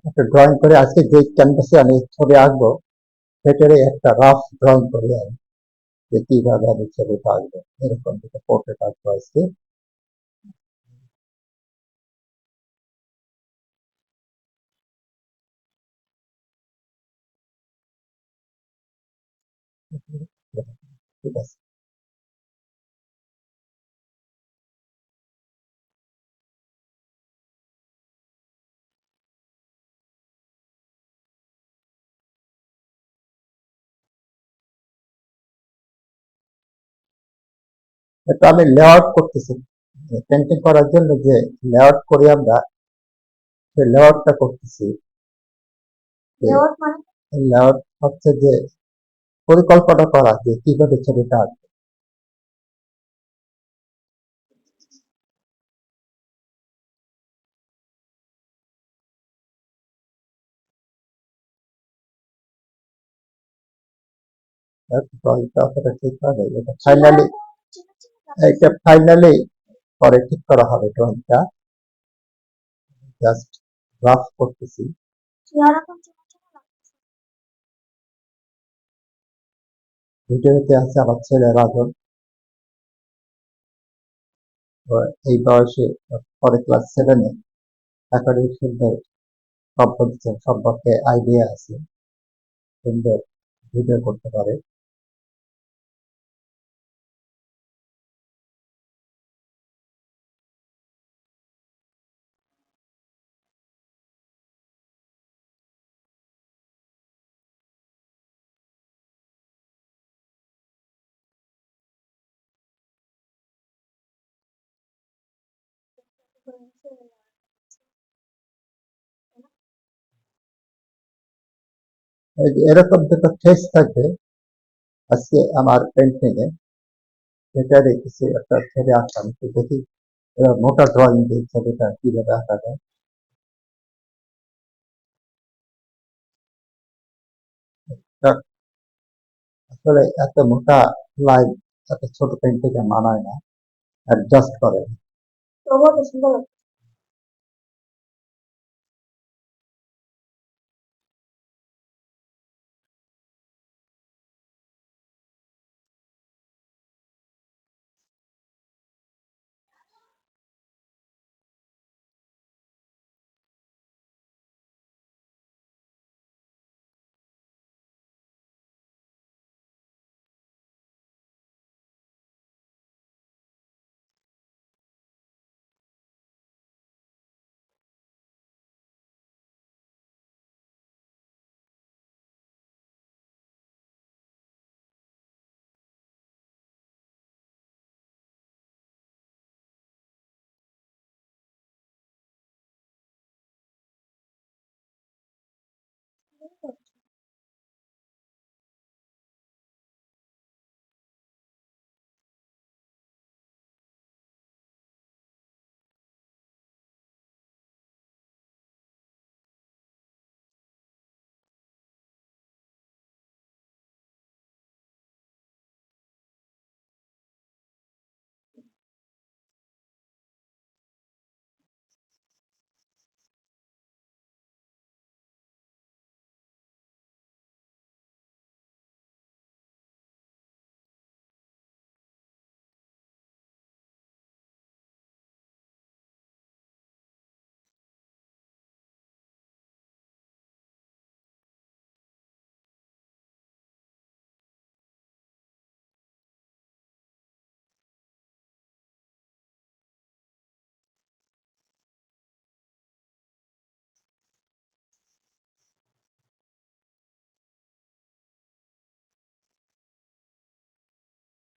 একটা ড্রয়িং করে আজকে যে ক্যানভাসে আমি ছবি আঁকবো সেটারই একটা রাফ ড্রয়িং করি আমি, যে কিভাবে আমি ছবিটা আঁকবো, এরকম একটা পোর্ট্রেট আঁকবো আজকে। ঠিক আছে, এটা আমি লেআউট করতেছি। পেন্টিং করার জন্য যে লেআউট করি আমরা, সেই লেআউটটা করতেছি। লেআউট হচ্ছে যে পরিকল্পনা করা, যে কিভাবে ছবিটা আঁকবো। ড্রয়িংটা অতটা ঠিক হবে, এটা ফাইনালি পরে ঠিক করা হবে। ড্রয়িংটা জাস্ট রাফ করতেছি। ভিডিওতে আছে আমার ছেলে রাজন, এই বয়সে, পরে ক্লাস 7-এ, একাডেমিক সুন্দর কম্পোজিশন সম্পর্কে আইডিয়া আছে, সুন্দর ভিডিও করতে পারে। এরকম দুটো ফেস থাকবে আজকে আমার পেন্টিং এ, সেটারই কিছু একটা ছবি আঁকলাম, একটু দেখি এবার মোটা ড্রয়িং দিয়ে ছবিটা কিভাবে আঁকা যায়। তা আসলে এত মোটা লাইন এত ছোট পেন্টিং এ মানায় না, অ্যাডজাস্ট করে না।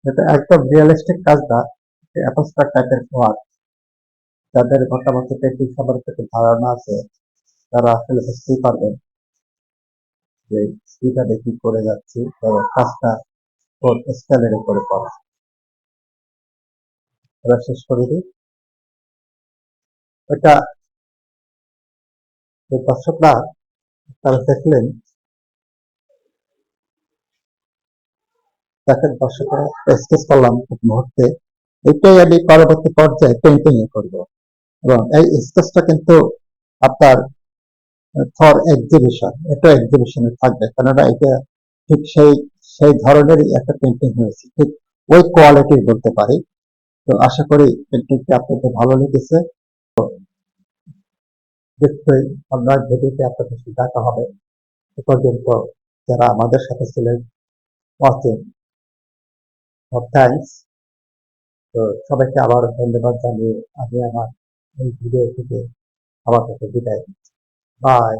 এটা একদম রিয়েলিস্টিক কাজ না, অ্যাবস্ট্রাক্ট টাইপের ওয়ার্ক। যাদের মোটামুটি পেন্টিং সম্পর্কে একটু ধারণা আছে তারা আসলে বুঝতেই পারবেন যে কিভাবে কি করে যাচ্ছি, এবং কাজটা কোন স্কেলের উপরে পড়ে। এবার শেষ করে দিই। এটা যে দর্শকরা তারা দেখলেন, দেখেন দর্শকরা স্কেচ করলাম এক মুহূর্তে, এটাই আমি পরবর্তী পর্যায়ে পেন্টিং এ করবো। এবং এই স্কেচটা কিন্তু আপনার ফর এক্সিবিশন, এটা এক্সিবিশনে থাকবে, কেননা এটা ঠিক সেই সেই ধরনেরই একটা পেন্টিং হয়েছে, ঠিক ওই কোয়ালিটির বলতে পারি। তো আশা করি পেন্টিংটি আপনাদের ভালো লেগেছে। নিশ্চয়ই অন্য এক ভিডিওতে আপনাদের সাথে দেখা হবে। এ পর্যন্ত যারা আমাদের সাথে ছিলেন, ওয়াচিং, থ্যাংকস। তো সবাইকে আবার ধন্যবাদ জানিয়ে আমি আমার এই ভিডিও থেকে আমার কাছে বিদায় নিচ্ছি। বাই।